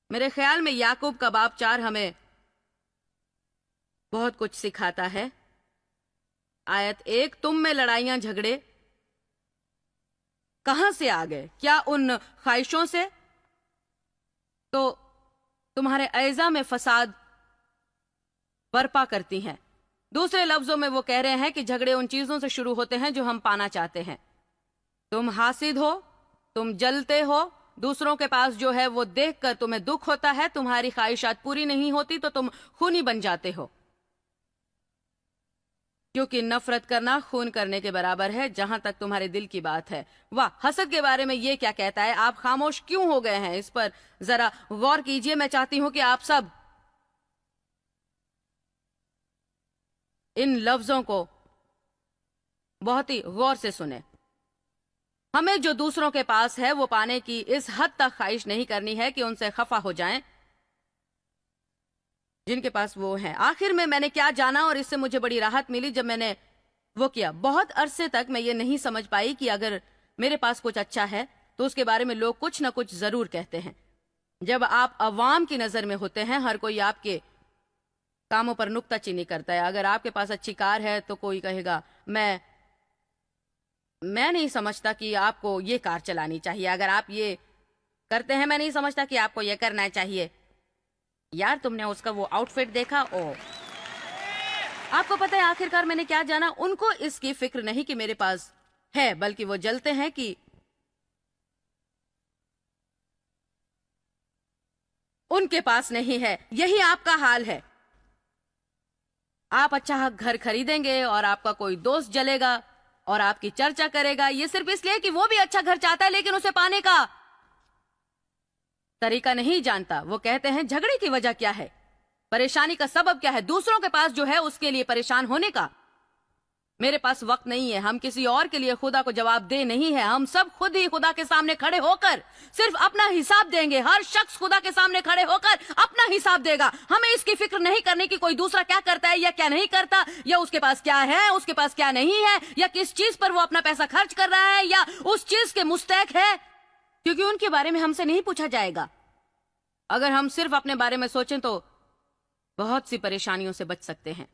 मेरे ख्याल में याकूब का बाब 4 हमें बहुत कुछ सिखाता है। आयत 1, तुम में लड़ाइयां झगड़े कहां से आ गए? क्या उन ख्वाहिशों से? तो तुम्हारे अज़ा में फसाद बर्पा करती हैं। दूसरे लफ्जों में वो कह रहे हैं कि झगड़े उन चीजों से शुरू होते हैं जो हम पाना चाहते हैं। तुम हासिद हो, तुम जलते हो, दूसरों के पास जो है वो देखकर तुम्हें दुख होता है, तुम्हारी ख्वाहिशात पूरी नहीं होती तो तुम खूनी बन जाते हो, क्योंकि नफरत करना खून करने के बराबर है जहां तक तुम्हारे दिल की बात है। वाह, हसद के बारे में ये क्या कहता है? आप खामोश क्यों हो गए हैं? इस पर जरा गौर कीजिए। मैं चाहती हूं कि आप सब इन लफ्जों को बहुत ही गौर से सुने। हमें जो दूसरों के पास है वो पाने की इस हद तक ख्वाहिश नहीं करनी है कि उनसे खफा हो जाएं जिनके पास वो है। आखिर में मैंने क्या जाना और इससे मुझे बड़ी राहत मिली जब मैंने वो किया। बहुत अरसे तक मैं ये नहीं समझ पाई कि अगर मेरे पास कुछ अच्छा है तो उसके बारे में लोग कुछ ना कुछ जरूर कहते हैं। जब आप अवाम की नजर में होते हैं, हर कोई आपके कामों पर नुक्ताचीनी करता है। अगर आपके पास अच्छी कार है तो कोई कहेगा मैं नहीं समझता कि आपको ये कार चलानी चाहिए। अगर आप ये करते हैं, मैं नहीं समझता कि आपको ये करना चाहिए। यार, तुमने उसका वो आउटफिट देखा? ओ, आपको पता है आखिरकार मैंने क्या जाना? उनको इसकी फिक्र नहीं कि मेरे पास है, बल्कि वो जलते हैं कि उनके पास नहीं है। यही आपका हाल है। आप अच्छा घर खरीदेंगे और आपका कोई दोस्त जलेगा और आपकी चर्चा करेगा, ये सिर्फ इसलिए कि वो भी अच्छा घर चाहता है लेकिन उसे पाने का तरीका नहीं जानता। वो कहते हैं झगड़े की वजह क्या है, परेशानी का सबब क्या है? दूसरों के पास जो है उसके लिए परेशान होने का। मेरे पास वक्त नहीं है। हम किसी और के लिए खुदा को जवाब दे नहीं है। हम सब खुद ही खुदा के सामने खड़े होकर सिर्फ अपना हिसाब देंगे। हर शख्स खुदा के सामने खड़े होकर अपना हिसाब देगा। हमें इसकी फिक्र नहीं करनी कि कोई दूसरा क्या करता है या क्या नहीं करता, या उसके पास क्या है, उसके पास क्या नहीं है, या किस चीज पर वो अपना पैसा खर्च कर रहा है या उस चीज के मुस्तैक है, क्योंकि उनके बारे में हमसे नहीं पूछा जाएगा। अगर हम सिर्फ अपने बारे में सोचें तो बहुत सी परेशानियों से बच सकते हैं।